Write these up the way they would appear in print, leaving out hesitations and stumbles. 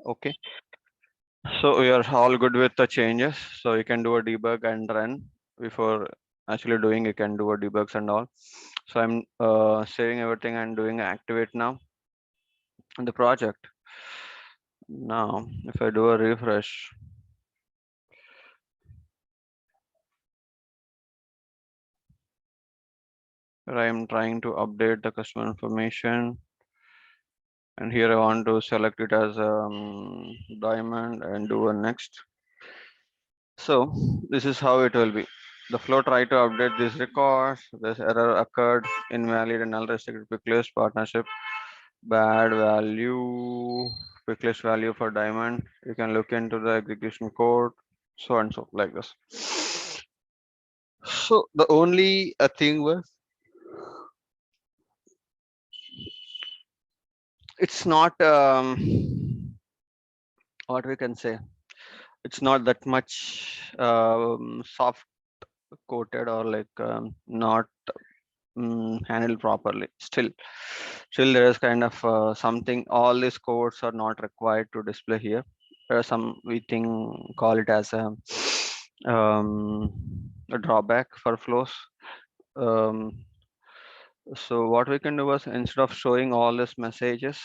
Okay, so we are all good with the changes. So you can do a debug and run before actually doing. You can do a debugs and all. So I'm saving everything and doing activate now in the project. Now, if I do a refresh, where I'm trying to update the customer information, and here I want to select it as diamond and do a next. So this is how it will be. The flow tried to update these records. This error occurred, invalid and null restricted quick list partnership, bad value, quick list value for diamond. You can look into the execution code, so and so like this. So the only thing was it's not what we can say. It's not that much soft coated or like not handled properly. Still there is kind of something. All these codes are not required to display here. There are some we think call it as a drawback for flows. Um, so what we can do is instead of showing all these messages,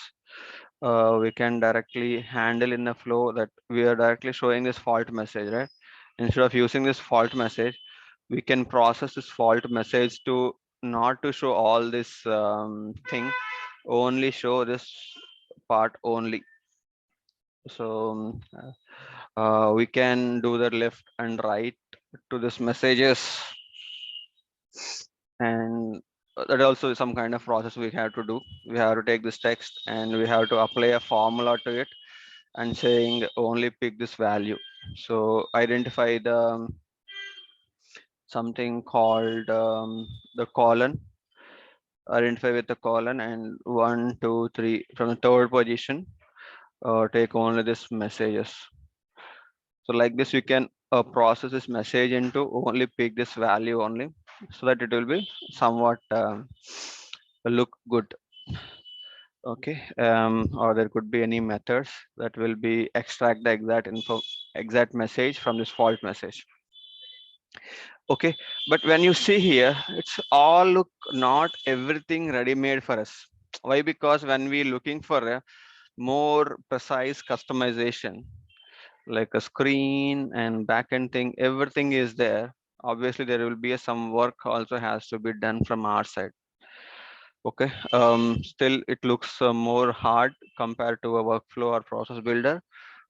we can directly handle in the flow that we are directly showing this fault message, right? Instead of using this fault message, we can process this fault message to not to show all this thing, only show this part only. So we can do the left and right to this messages, and that also is some kind of process we have to do. We have to take this text and we have to apply a formula to it and saying only pick this value. So identify the something called the colon, identify with the colon, and 1 2 3 from the third position, take only this messages. So like this, you can process this message into only pick this value only, so that it will be somewhat look good. Okay, or there could be any methods that will be extract the exact message from this fault message. Okay, but when you see here, it's all look not everything ready made for us. Why? Because when we looking for a more precise customization, like a screen and backend thing, everything is there. Obviously there will be some work also has to be done from our side. Okay, still it looks more hard compared to a workflow or process builder,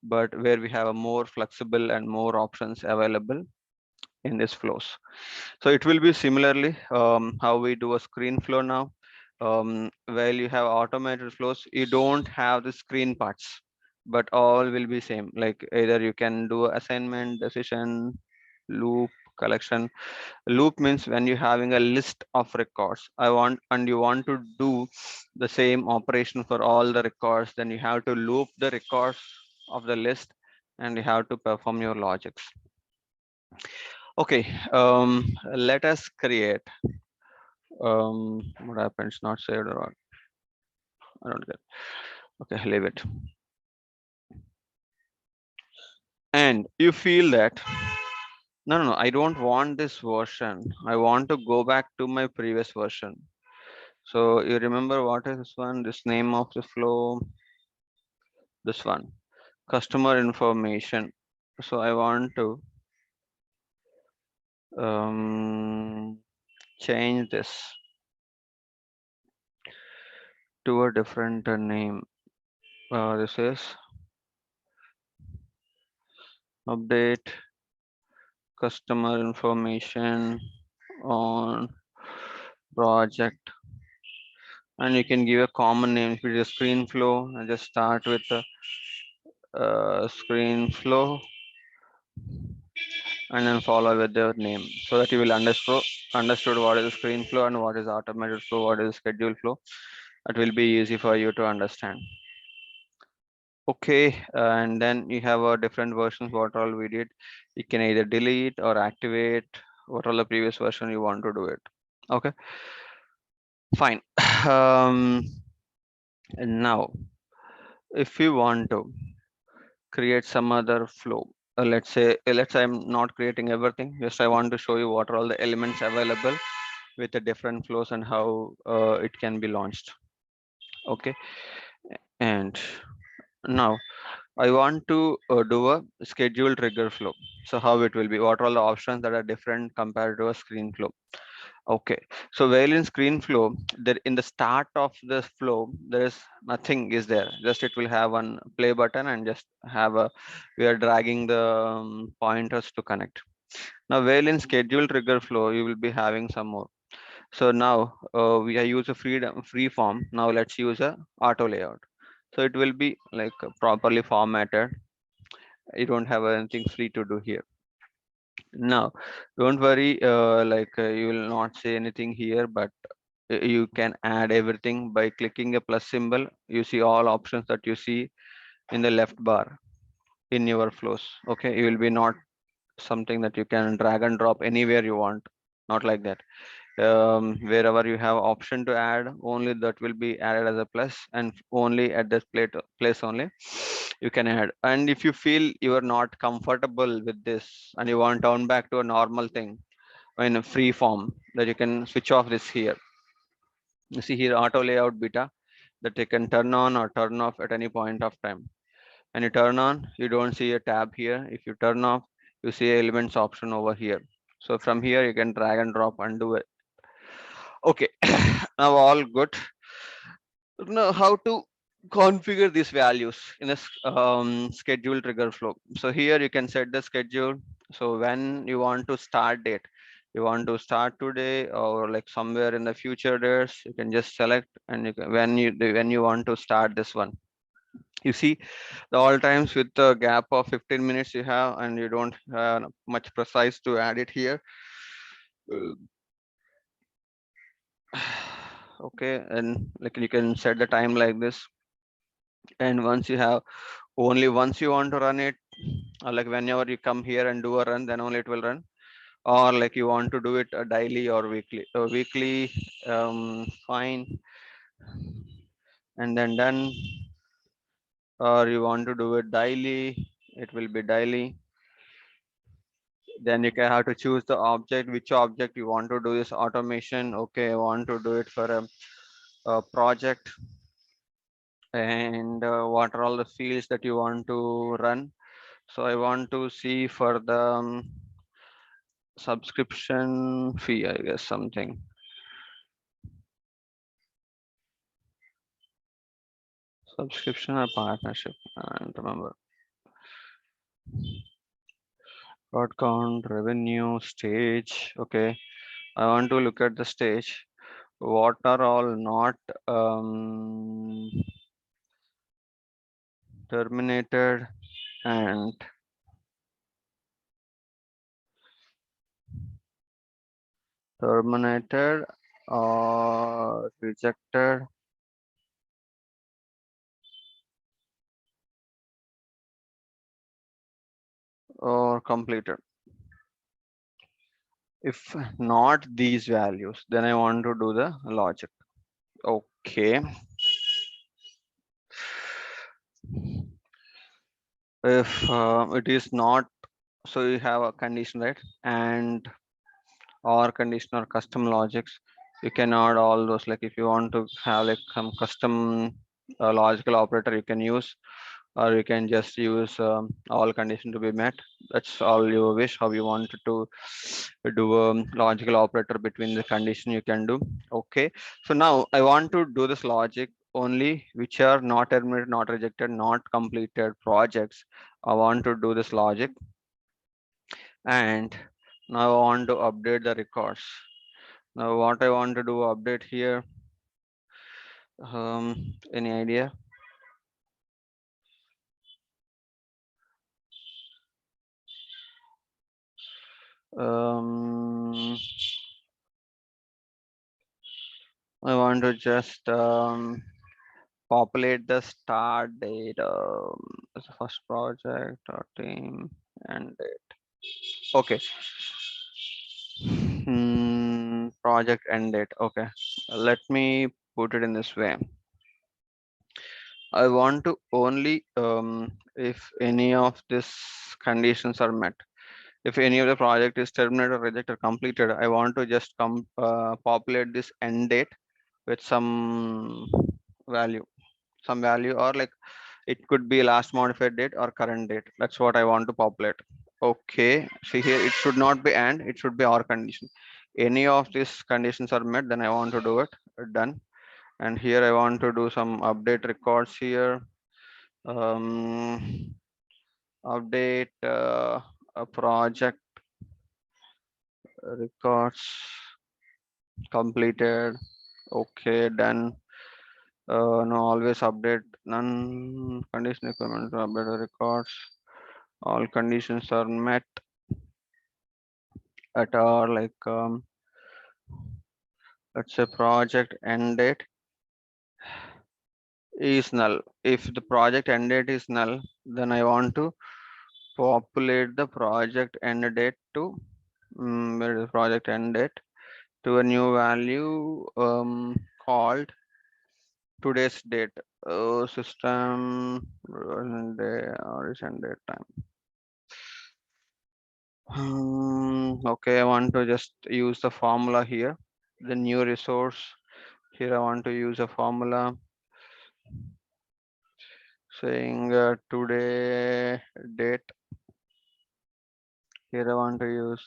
but where we have a more flexible and more options available in this flows. So it will be similarly how we do a screen flow now. While you have automated flows, you don't have the screen parts, but all will be same. Like either you can do assignment, decision, loop, collection. Loop means when you're having a list of records, I want and you want to do the same operation for all the records, then you have to loop the records of the list and you have to perform your logics. Okay, let us create what happens not saved or what? I don't get. Okay, leave it. And you feel that no, I don't want this version. I want to go back to my previous version. So you remember what is this one? This name of the flow, this one, customer information. So I want to um, change this to a different name. This is update customer information on project, and you can give a common name. If it is screen flow, and just start with the screen flow and then follow with their name, so that you will understood what is the screen flow and what is automated flow, what is schedule flow. That will be easy for you to understand. Okay, and then you have a different versions what all we did. You can either delete or activate what all the previous version you want to do it. Okay, fine. And now if you want to create some other flow. Let's say I'm not creating everything. Just I want to show you what are all the elements available with the different flows and how it can be launched. Okay, and now I want to do a scheduled trigger flow. So how it will be? What are all the options that are different compared to a screen flow? Okay, so while in screen flow, there in the start of the flow, there is nothing is there. Just it will have one play button and just have a we are dragging the pointers to connect. Now, while in scheduled trigger flow, you will be having some more. So now we are use a free form. Now let's use a auto layout. So it will be like properly formatted. You don't have anything free to do here. Now, don't worry, you will not say anything here, but you can add everything by clicking a plus symbol. You see all options that you see in the left bar in your flows. Okay, you will be not something that you can drag and drop anywhere you want. Not like that. Wherever you have option to add, only that will be added as a plus, and only at this place only you can add. And if you feel you are not comfortable with this and you want to turn back to a normal thing in a free form, that you can switch off this here. You see here auto layout beta, that you can turn on or turn off at any point of time. When you turn on, you don't see a tab here. If you turn off, you see elements option over here. So from here you can drag and drop and do it. Okay, now all good. Now how to configure these values in a schedule trigger flow. So here you can set the schedule. So when you want to start date, you want to start today or like somewhere in the future days, you can just select and you can, when you want to start this one. You see the all times with the gap of 15 minutes you have, and you don't much precise to add it here. Okay, and like you can set the time like this, and once you have only once you want to run it, or like whenever you come here and do a run, then only it will run. Or like you want to do it daily or weekly. So weekly, fine, and then done. Or you want to do it daily, it will be daily. Then you can have to choose the object, which object you want to do this automation. Okay, I want to do it for a project, and what are all the fields that you want to run. So I want to see for the subscription fee, I guess something. Subscription or partnership, I don't remember. Broad count, revenue, stage. Okay, I want to look at the stage. What are all not terminated and terminated or rejected or completed. If not these values, then I want to do the logic. Okay. If it is not, so you have a condition, right? And or condition or custom logics, you can add all those. Like if you want to have like some custom logical operator, you can use, or you can just use all condition to be met. That's all your wish, how you wanted to do a logical operator between the condition you can do. Okay, so now I want to do this logic only which are not terminated, not rejected, not completed projects. I want to do this logic, and now I want to update the records. Now what I want to do update here, any idea? um I want to just populate the start date, as the first project or team and date. Okay. Project end date. Okay, let me put it in this way. I want to only if any of these conditions are met. If any of the project is terminated, rejected, completed, I want to just populate this end date with value, some value, or like it could be last modified date or current date. That's what I want to populate. Okay, see here, it should not be and, it should be or condition. Any of these conditions are met, then I want to do it. Done. And here I want to do some update records here. Um, Update a project records completed. Okay, done. No, always update none condition requirement to update the records. All conditions are met at our like let's say project end date is null. If the project end date is null, then I want to populate the project end date to where is project end date to a new value called today's date. System day origin date time. Okay, I want to just use the formula here. The new resource here, I want to use a formula saying today date. Here I want to use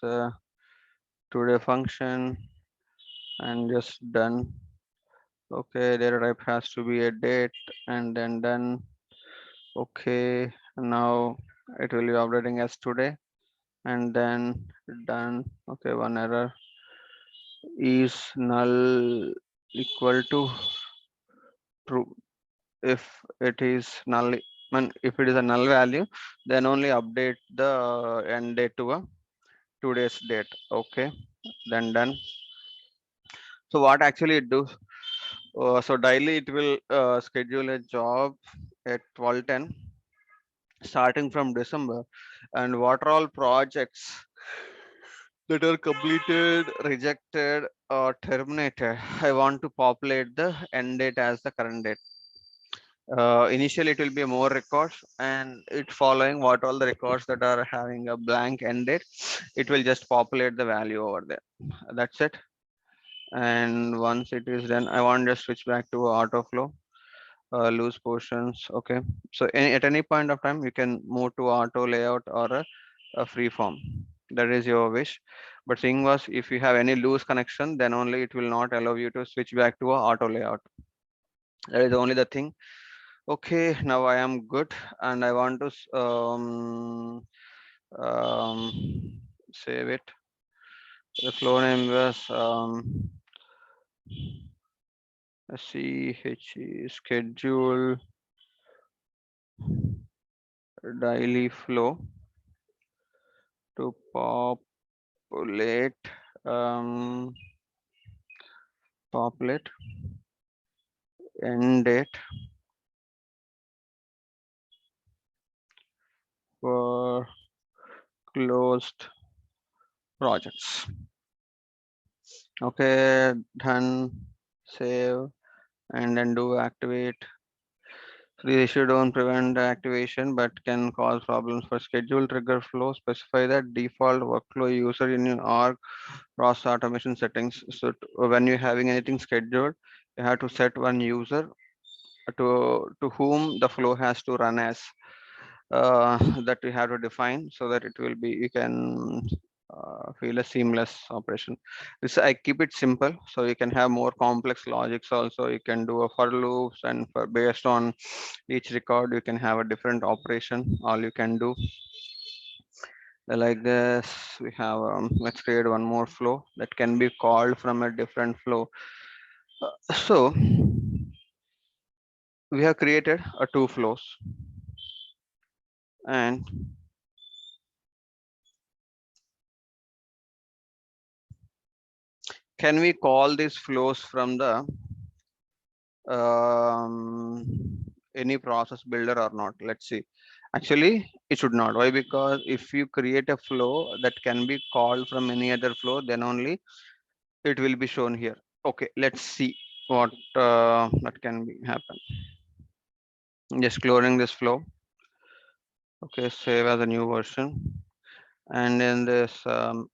today function and just done. Okay, there type has to be a date and then done. Okay, now it will be updating as today and then done. Okay, one error is null equal to true. If it is null, if it is a null value, then only update the end date to a today's date. Okay, then done. So what actually it do? So daily it will schedule a job at 12:10 starting from December, and what are all projects that are completed, rejected, or terminated. I want to populate the end date as the current date. Initially, it will be more records, and it following what all the records that are having a blank end date, it will just populate the value over there. That's it. And once it is done, I want to just switch back to auto flow. Loose portions. Okay, so at any point of time you can move to auto layout or a free form. That is your wish, but thing was, if you have any loose connection, then only it will not allow you to switch back to a auto layout. That is only the thing. Okay, now I am good, and I want to um, save it. The flow name was schedule daily flow to populate um, populate end date for closed projects. Okay, done. Save and then do activate. So the issue don't prevent the activation but can cause problems for schedule trigger flow. Specify that default workflow user in your org process automation settings. So when you're having anything scheduled, you have to set one user to whom the flow has to run as. That we have to define so that it will be, you can feel a seamless operation. This I keep it simple, so you can have more complex logics also. You can do a for loops, and for based on each record you can have a different operation. All you can do like this. We have let's create one more flow that can be called from a different flow. So we have created a two flows, and can we call these flows from the um, any process builder or not? Let's see. Actually, it should not. Why? Because if you create a flow that can be called from any other flow, then only it will be shown here. Okay, let's see what that can be happen. Just cloning this flow. Okay, save as a new version. And in this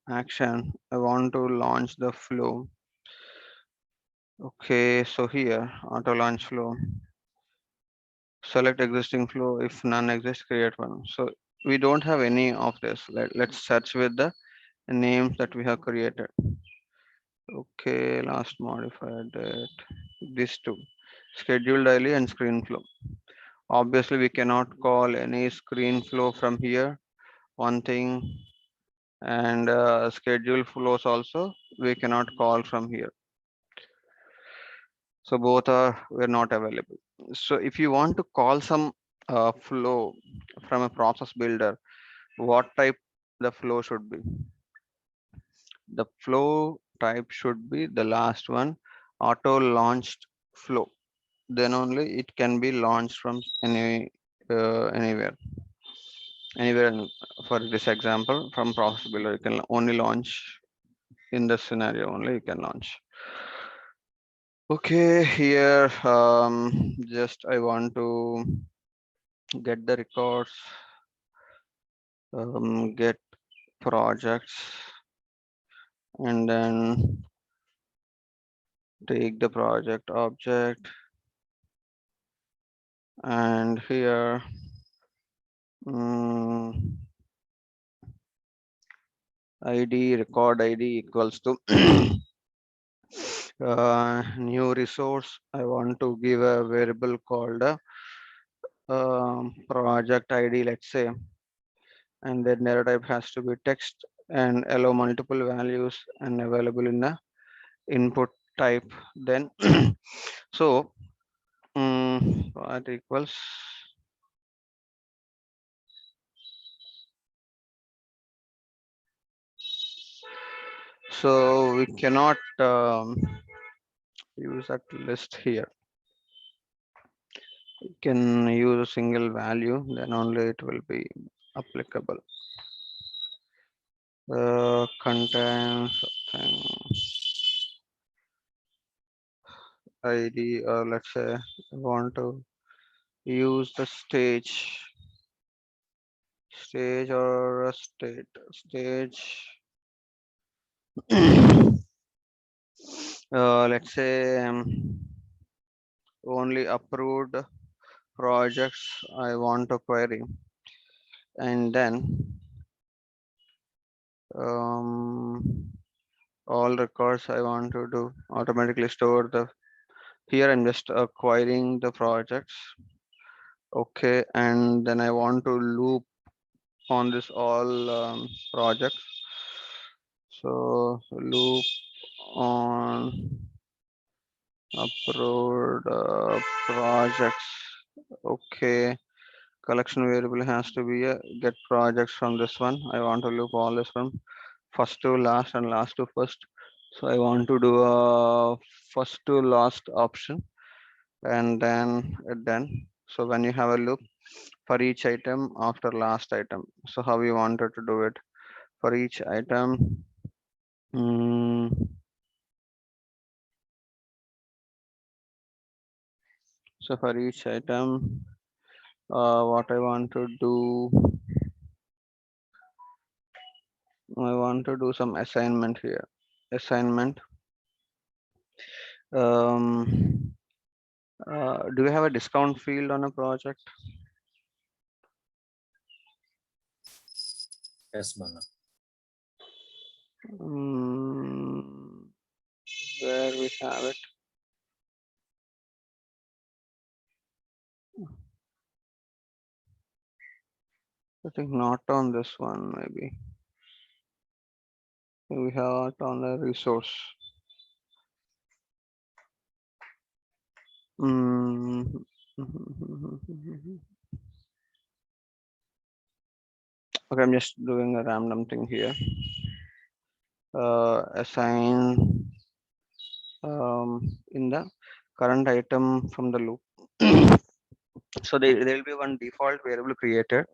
action, I want to launch the flow. Okay, so here, auto launch flow. Select existing flow. If none exists, create one. So we don't have any of this. Let's search with the names that we have created. Okay, last modified date. These two, schedule daily and screen flow. Obviously, we cannot call any screen flow from here. One thing, and schedule flows also we cannot call from here. So both are were not available. So if you want to call some flow from a process builder, what type the flow should be? The flow type should be the last one, auto launched flow. Then only it can be launched from anywhere. Anywhere for this example, from process builder, you can only launch in the scenario only you can launch. Okay, here just I want to get the records, get projects, and then take the project object, and here ID record ID equals to new resource. I want to give a variable called project ID, let's say, and the data type has to be text and allow multiple values and available in the input type. Then so what equals, so we cannot use that list here. You can use a single value, then only it will be applicable. Contains thing ID, let's say I want to use the stage or a stage let's say only approved projects I want to query, and then all records I want to do automatically store the, here I'm just acquiring the projects. Okay, and then I want to loop on this all projects. So loop on approved projects. Okay, collection variable has to be a get projects from this one. I want to loop all this from first to last and last to first. So I want to do a first to last option, and then done. So when you have a loop for each item after last item, so how you wanted to do it for each item. So for each item, what I want to do, I want to do some assignment here. Assignment. Do you have a discount field on a project? Yes, Mana. Where we have it? I think not on this one, maybe. We have it on the resource. Okay, I'm just doing a random thing here. Assign in the current item from the loop. So there will be one default variable created.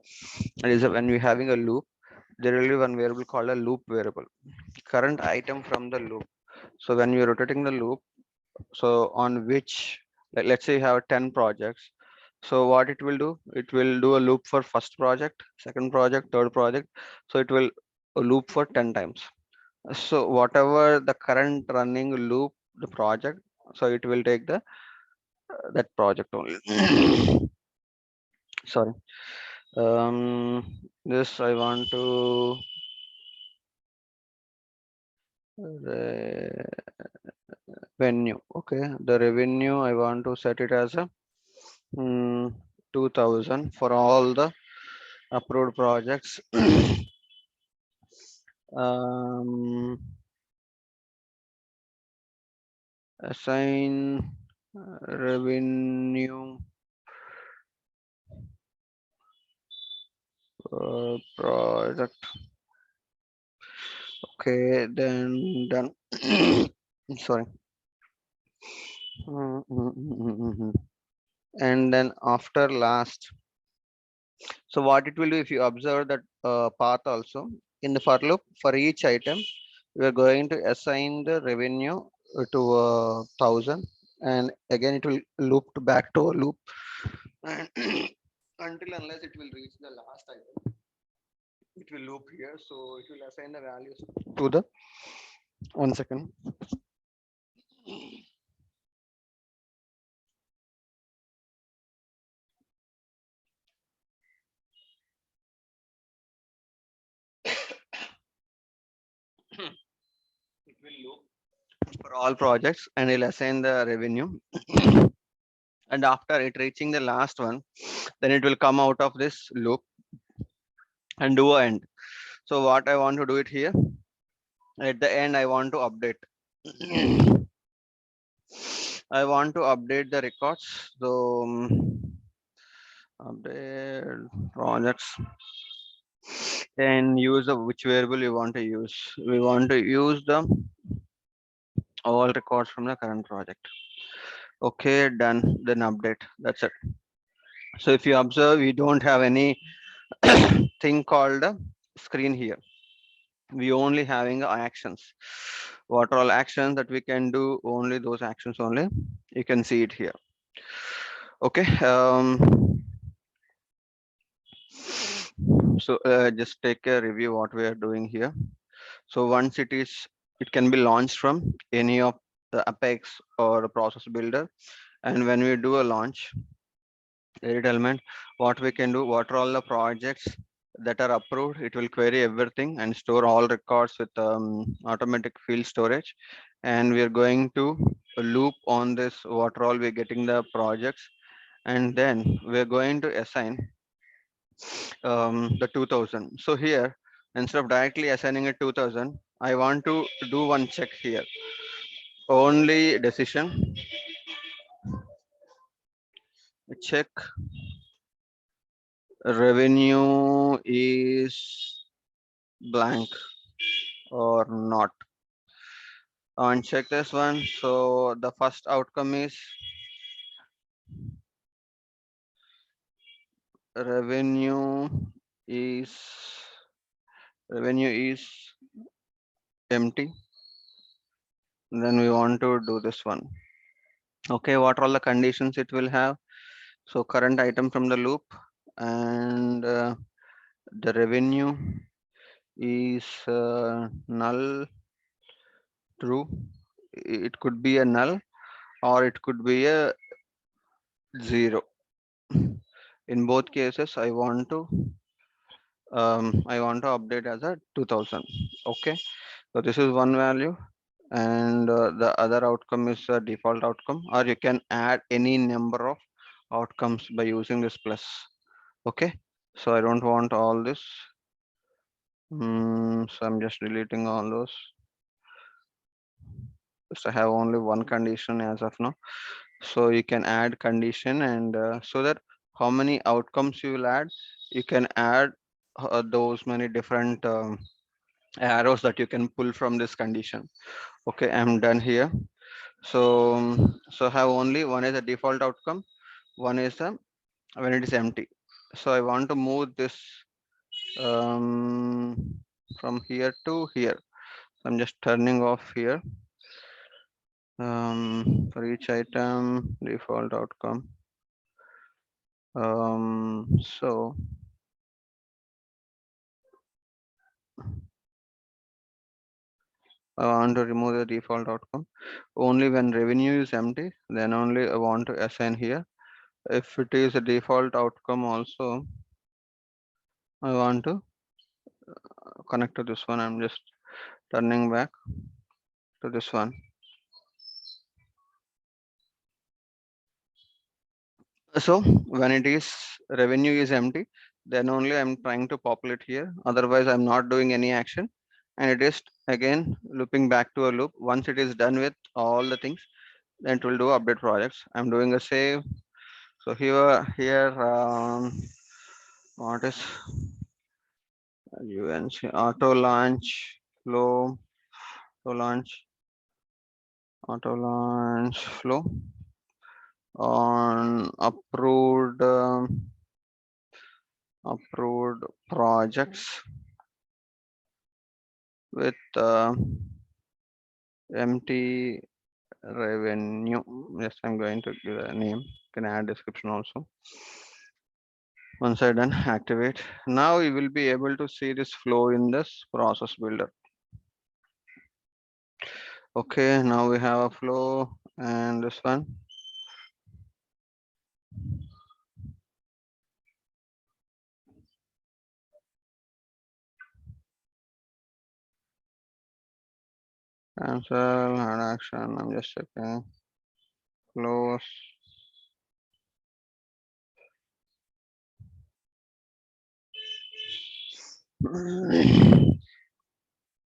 That is when we're having a loop, there will be one variable called a loop variable. Current item from the loop. So when you're rotating the loop, so on which, let's say you have 10 projects. So what it will do, it will do a loop for first project, second project, third project. So it will loop for 10 times. So whatever the current running loop, the project, so it will take the that project only. Sorry. This I want to revenue. Okay, the revenue I want to set it as a 2000 for all the approved projects. um, Assign revenue project. Okay, then done. Sorry. And then after last, so what it will do, if you observe that path also in the for loop, for each item we are going to assign the revenue to 1000, and again it will loop back to a loop until unless it will reach the last item, it will loop here. So it will assign the values to the, 1 second. It will loop for all projects and it'll assign the revenue. And after it reaching the last one, then it will come out of this loop and do a end. So what I want to do it here, at the end I want to update. I want to update the records. So update projects and use of which variable you want to use. We want to use the all records from the current project. Okay, done. Then update. That's it. So if you observe, we don't have any thing called a screen here. We only having actions. What are all actions that we can do? Only those actions only. You can see it here. Okay. So just take a review what we are doing here. So once it can be launched from any of the Apex or the process builder. And when we do a launch, edit element, what we can do, what are all the projects that are approved, it will query everything and store all records with automatic field storage. And we are going to loop on this, what are all we're getting the projects. And then we're going to assign the 2000. So here, instead of directly assigning it 2000, I want to do one check here. Only decision check revenue is blank or not. Uncheck this one. So the first outcome is revenue is revenue is empty. Then we want to do this one. Okay, what are all the conditions it will have? So current item from the loop, and the revenue is null, true. It could be a null or it could be a 0. In both cases, I want to update as a 2000. Okay, so this is one value, and the other outcome is a default outcome, or you can add any number of outcomes by using this plus. Okay, so I don't want all this. So I'm just deleting all those. So I have only one condition as of now. So you can add condition, and so that how many outcomes you will add, you can add those many different arrows that you can pull from this condition. Okay, I'm done here. So so have only one is a default outcome, one is a when it is empty. So I want to move this from here to here. I'm just turning off here. For each item, default outcome. So I want to remove the default outcome. Only when revenue is empty, then only I want to assign here. If it is a default outcome also, I want to connect to this one. I'm just turning back to this one. So when it is revenue is empty, then only I'm trying to populate here. Otherwise, I'm not doing any action. And it is again looping back to a loop. Once it is done with all the things, then it will do update projects. I'm doing a save. So here, what is UNC auto launch flow, auto launch, auto launch flow on approved projects with empty revenue. Yes, I'm going to give a name. Can add description also. Once I done, activate. Now you will be able to see this flow in this process builder. Okay, now we have a flow and this one. Cancel, add action. I'm just checking. Close.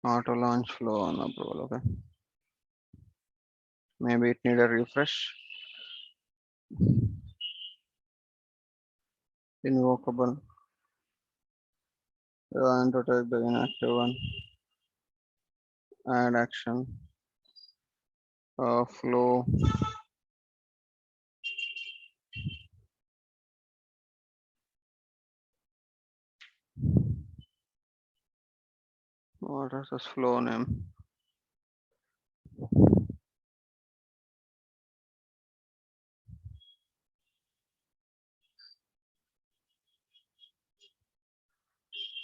Auto launch flow on approval. Okay. Maybe it need a refresh. Invocable. You want to take the inactive one. Add action. Flow. What is this flow name?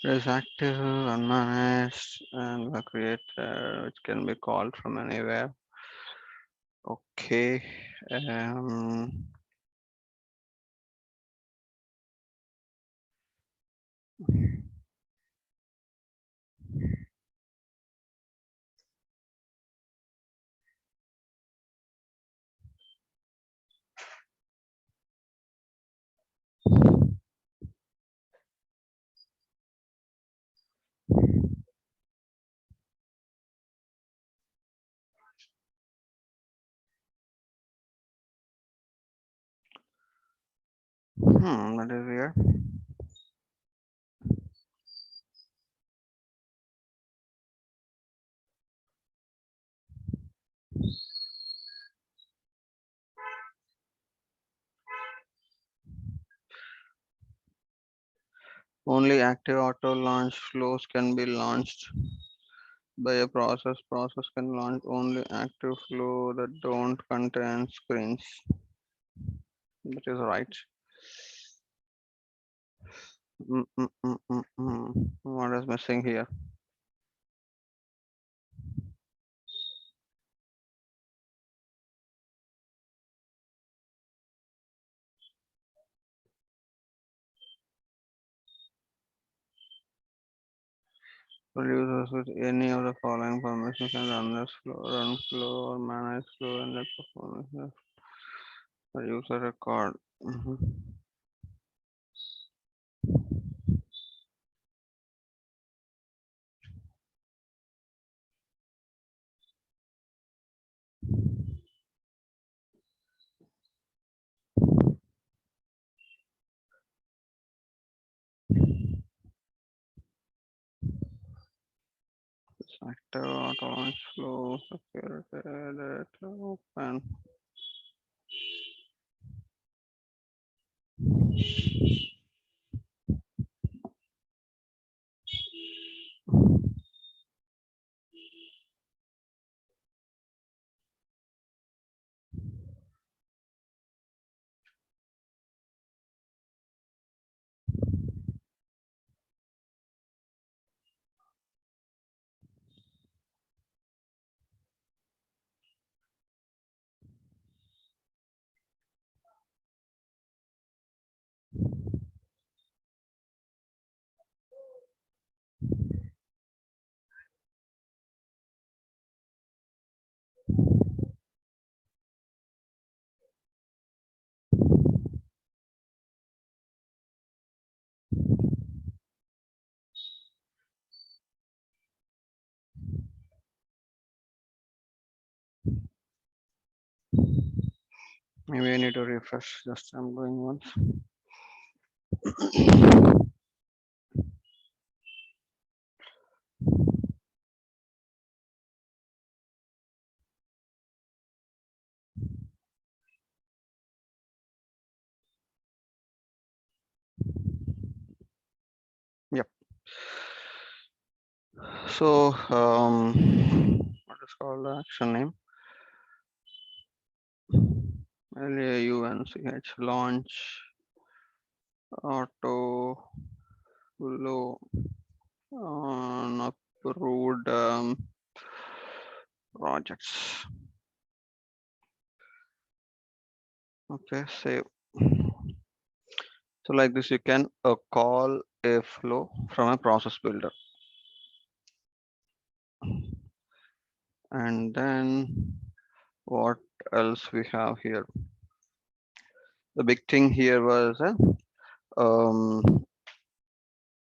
It is active, unmanaged, and a creator which can be called from anywhere. Okay. That is weird. Only active auto launch flows can be launched by a process. Process can launch only active flow that don't contain screens. That is right. What is missing here? Users with any of the following permissions can run this flow, run flow, or manage flow, and let performance the user record. Active auto launch flow security data open. Maybe I need to refresh. Just I'm going once. Yep. So what is called the action name? LAUNCH launch auto flow on approved projects. Okay, save. So like this, you can call a flow from a process builder. And then what else we have here? The big thing here was um,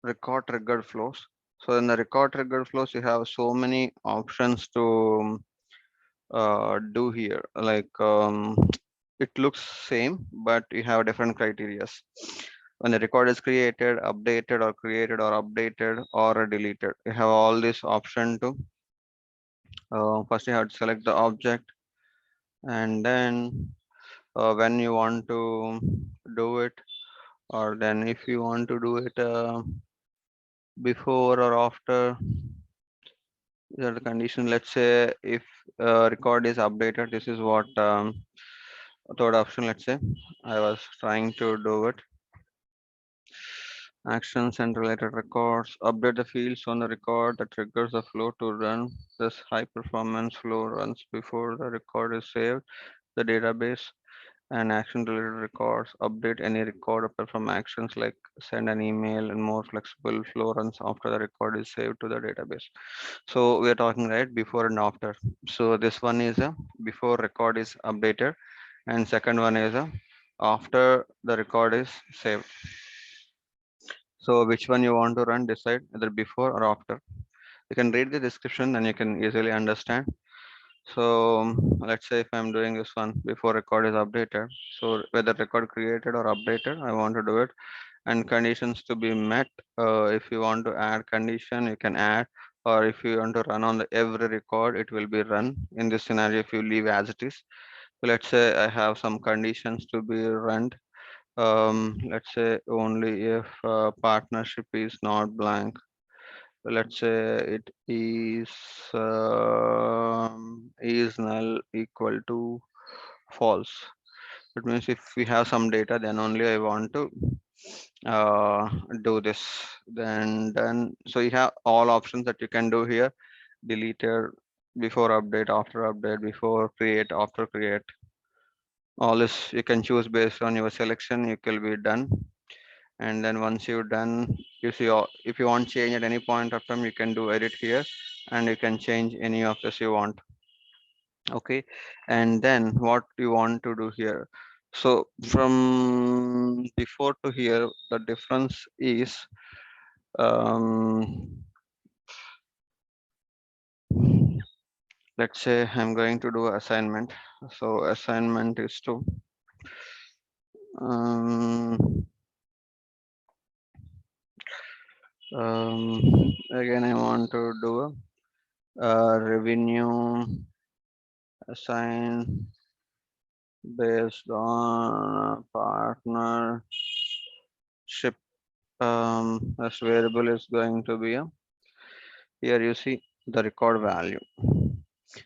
record triggered flows. So in the record triggered flows, you have so many options to do here. Like it looks same, but you have different criterias. When the record is created, updated, or created, or updated, or deleted, you have all this option to. First, you have to select the object, and then when you want to do it, or then if you want to do it before or after. These are the condition. Let's say if record is updated, this is what third option. Let's say I was trying to do it. Actions and related records. Update the fields on the record that triggers the flow to run. This high performance flow runs before the record is saved. The database and action related records. Update any record apart from actions like send an email, and more flexible flow runs after the record is saved to the database. So we are talking right before and after. So this one is a before record is updated, and second one is a after the record is saved. So which one you want to run, decide either before or after. You can read the description and you can easily understand. So let's say if I'm doing this one before record is updated. So whether record created or updated, I want to do it, and conditions to be met. If you want to add condition, you can add, or if you want to run on the every record, it will be run. In this scenario, if you leave as it is. So let's say I have some conditions to be run. Let's say only if partnership is not blank. Let's say it is null equal to false. It means if we have some data, then only I want to do this. Then so you have all options that you can do here. Deleted, before update, after update, before create, after create. All this you can choose based on your selection. You will be done. And then once you're done, you see if you want change at any point of time, you can do edit here, and you can change any of this you want. Okay, and then what you want to do here. So from before to here, the difference is let's say I'm going to do assignment. So assignment is to again I want to do a revenue assign based on partnership. This variable is going to be a, here you see the record value.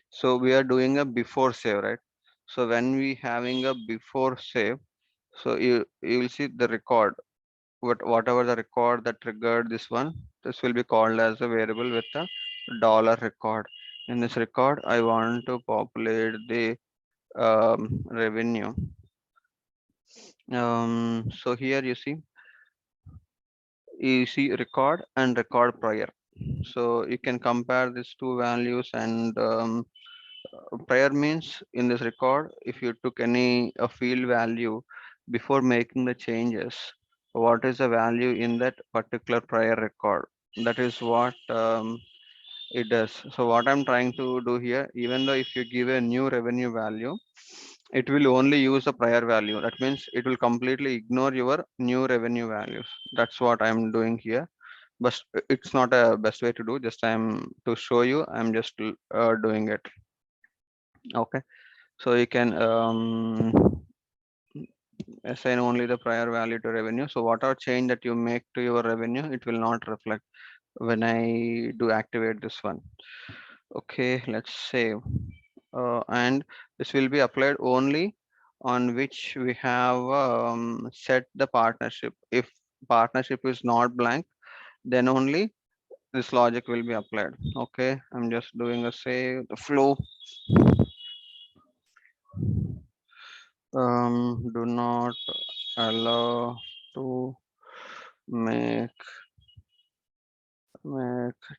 So we are doing a before save, right? So when we having a before save, so you will see the record, whatever the record that triggered this one, this will be called as a variable with a dollar record. In this record, I want to populate the revenue. So here you see record and record prior. So you can compare these two values, and prior means in this record, if you took any a field value before making the changes, what is the value in that particular prior record? That is what it does. So what I'm trying to do here, even though if you give a new revenue value, it will only use the prior value. That means it will completely ignore your new revenue values. That's what I'm doing here. But it's not a best way to do. Just I'm to show you. I'm just doing it. Okay. So you can assign only the prior value to revenue. So whatever change that you make to your revenue, it will not reflect when I do activate this one. Okay, let's save. And this will be applied only on which we have set the partnership. If partnership is not blank, then only this logic will be applied. Okay, I'm just doing a save the flow. Do not allow to make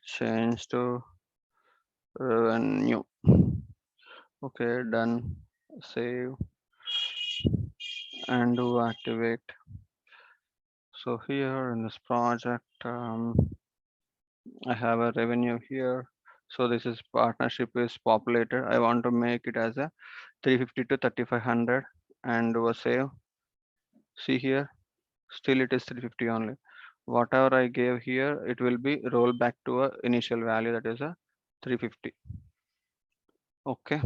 change to revenue. Okay, done. Save and do activate. So here in this project, I have a revenue here. So this is partnership is populated. I want to make it as a 350 to 3500 and do a save. See here, still it is 350 only. Whatever I gave here, it will be rolled back to a initial value, that is a 350. Okay.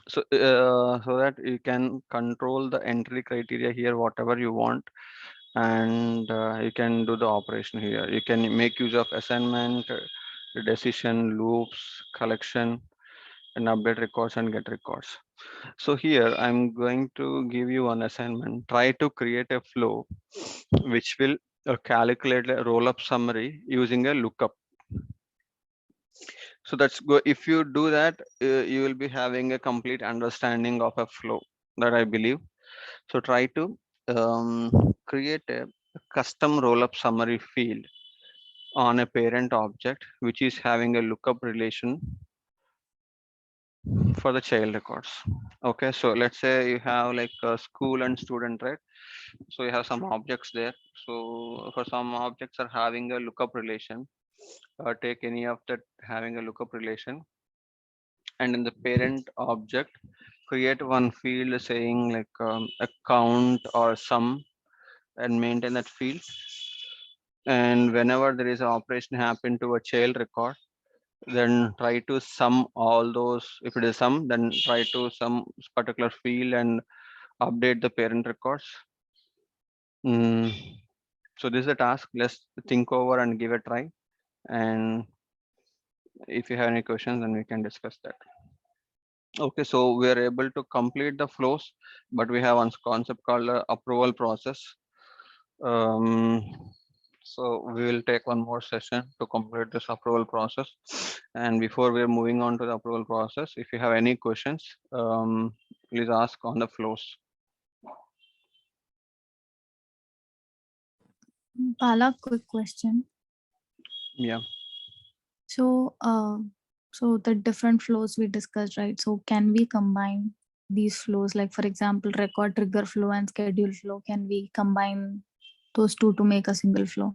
So that you can control the entry criteria here, whatever you want, and you can do the operation here. You can make use of assignment, decision, loops, collection, and update records and get records. So here I'm going to give you one assignment. Try to create a flow which will calculate a roll-up summary using a lookup. So that's go. If you do that, you will be having a complete understanding of a flow, that I believe. So try to create a custom roll-up summary field on a parent object, which is having a lookup relation for the child records. Okay, so let's say you have like a school and student, right? So you have some objects there. So for some objects are having a lookup relation, take any of that having a lookup relation, and in the parent object create one field saying like a count or sum, and maintain that field. And whenever there is an operation happen to a child record, then try to sum all those. If it is sum, then try to sum particular field and update the parent records. So this is a task. Let's think over and give a try. And if you have any questions, then we can discuss that. Okay, so we are able to complete the flows, but we have one concept called approval process. So we will take one more session to complete this approval process. And before we are moving on to the approval process, if you have any questions, please ask on the flows. Bala, quick question. Yeah. So, so the different flows we discussed, right? So can we combine these flows? Like for example, record trigger flow and schedule flow. Can we combine those two to make a single flow?